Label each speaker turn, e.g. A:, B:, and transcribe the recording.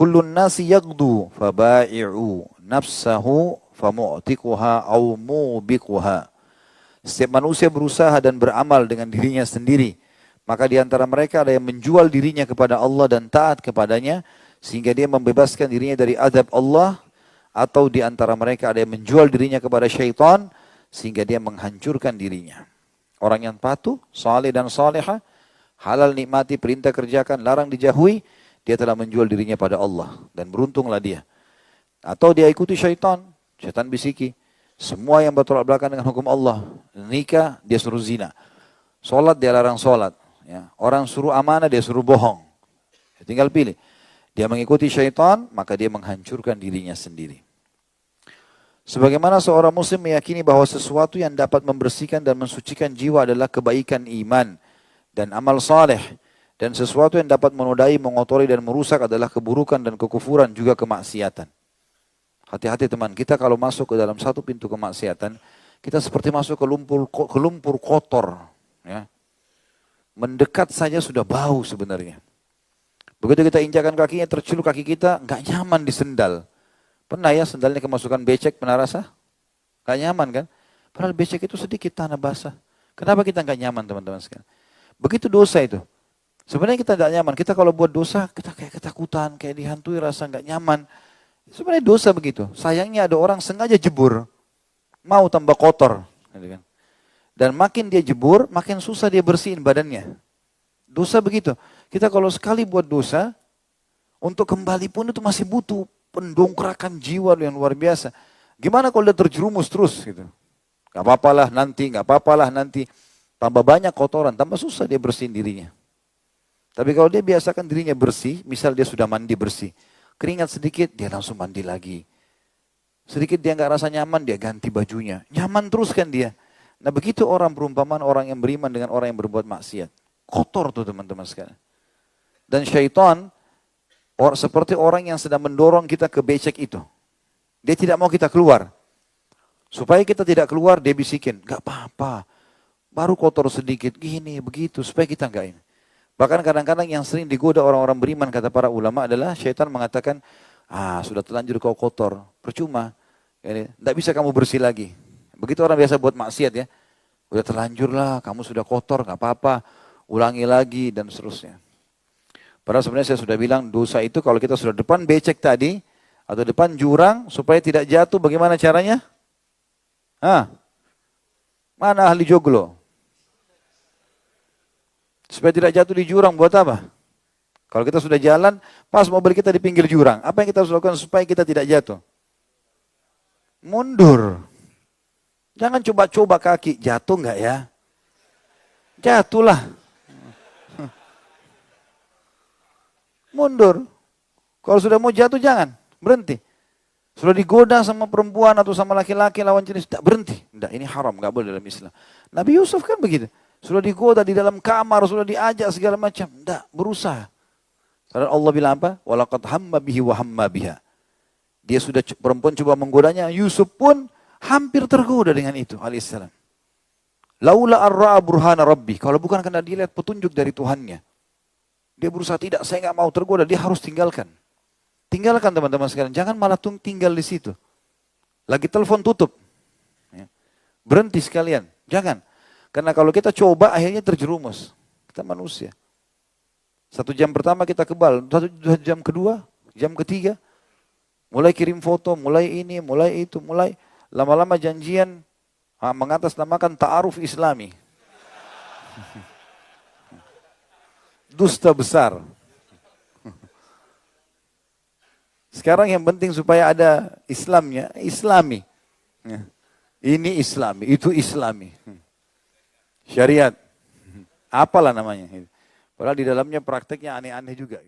A: Kullun nasi yaghdu fabai'u nafsahu famu'tiquha aw mubiquha. Setiap manusia berusaha dan beramal dengan dirinya sendiri. Maka di antara mereka ada yang menjual dirinya kepada Allah dan taat kepadanya, sehingga dia membebaskan dirinya dari azab Allah. Atau di antara mereka ada yang menjual dirinya kepada syaitan, sehingga dia menghancurkan dirinya. Orang yang patuh, saleh dan salihah, halal nikmati, perintah kerjakan, larang dijauhi, dia telah menjual dirinya pada Allah. Dan beruntunglah dia. Atau dia ikuti syaitan, syaitan bisiki. Semua yang bertolak belakang dengan hukum Allah. Nikah, dia suruh zina. Solat, dia larang solat. Ya. Orang suruh amanah, dia suruh bohong. Tinggal pilih. Dia mengikuti syaitan, maka dia menghancurkan dirinya sendiri. Sebagaimana seorang muslim meyakini bahwa sesuatu yang dapat membersihkan dan mensucikan jiwa adalah kebaikan iman dan amal saleh. Dan sesuatu yang dapat menodai, mengotori dan merusak adalah keburukan dan kekufuran, juga kemaksiatan. Hati-hati teman, kita kalau masuk ke dalam satu pintu kemaksiatan, kita seperti masuk ke lumpur kotor. Ya. Mendekat saja sudah bau sebenarnya. Begitu kita injakan kakinya, terceluk kaki kita, nggak nyaman di sendal. Pernah ya sendalnya kemasukan becek, pernah rasa? Nggak nyaman kan? Padahal becek itu sedikit tanah basah. Kenapa kita nggak nyaman teman-teman sekalian? Begitu dosa itu. Sebenarnya kita nggak nyaman. Kita kalau buat dosa, kita kayak ketakutan, kayak dihantui, rasa nggak nyaman. Sebenarnya dosa begitu. Sayangnya ada orang sengaja jebur, mau tambah kotor. Dan makin dia jebur, makin susah dia bersihin badannya. Dosa begitu. Kita kalau sekali buat dosa, untuk kembali pun itu masih butuh pendongkrakan jiwa yang luar biasa. Gimana kalau dia terjerumus terus gitu? Gak apa-apalah nanti, gak apa-apalah nanti. Tambah banyak kotoran, tambah susah dia bersihin dirinya. Tapi kalau dia biasakan dirinya bersih, misal dia sudah mandi bersih. Keringat sedikit, dia langsung mandi lagi. Sedikit dia gak rasa nyaman, dia ganti bajunya. Nyaman terus kan dia. Nah begitu orang perumpamaan orang yang beriman dengan orang yang berbuat maksiat. Kotor tuh teman-teman sekalian. Dan syaitan seperti orang yang sedang mendorong kita ke becek itu. Dia tidak mau kita keluar. Supaya kita tidak keluar, dia bisikin. Gak apa-apa. Baru kotor sedikit, gini, begitu. Supaya kita gak ini. Bahkan kadang-kadang yang sering digoda orang-orang beriman, kata para ulama adalah syaitan mengatakan, sudah terlanjur kau kotor. Percuma. Tidak bisa kamu bersih lagi. Begitu orang biasa buat maksiat ya. Udah terlanjur lah, kamu sudah kotor, gak apa-apa. Ulangi lagi dan seterusnya. Padahal sebenarnya saya sudah bilang dosa itu kalau kita sudah depan becek tadi atau depan jurang supaya tidak jatuh bagaimana caranya? Mana ahli joglo? Supaya tidak jatuh di jurang buat apa? Kalau kita sudah jalan, pas mobil kita di pinggir jurang, apa yang kita harus lakukan supaya kita tidak jatuh? Mundur. Jangan coba-coba kaki, jatuh enggak ya? Jatuhlah. Mundur. Kalau sudah mau jatuh jangan, berhenti. Sudah digoda sama perempuan atau sama laki-laki lawan jenis, tidak berhenti. Tidak, ini haram, nggak boleh dalam Islam. Nabi Yusuf kan begitu. Sudah digoda di dalam kamar, sudah diajak segala macam. Tidak, berusaha. Karena Allah bilang apa? Walaqad hamma bihi wa hamma biha. Dia sudah, perempuan coba menggodanya, Yusuf pun hampir tergoda dengan itu, alaihissalam. Laula arra'a burhana rabbi. Kalau bukan karena dia lihat petunjuk dari Tuhannya. Dia berusaha, tidak, saya nggak mau tergoda, dia harus tinggalkan. Tinggalkan teman-teman sekalian, jangan malah tinggal di situ. Lagi telepon tutup. Berhenti sekalian, jangan. Karena kalau kita coba akhirnya terjerumus. Kita manusia. 1 jam pertama kita kebal, 1 jam kedua, jam ketiga. Mulai kirim foto, mulai ini, mulai itu, mulai lama-lama janjian mengatasnamakan ta'aruf Islami. Dusta besar. Sekarang yang penting supaya ada Islamnya, Islami. Ini Islami, itu Islami. Syariat. Apalah namanya. Padahal di dalamnya prakteknya aneh-aneh juga.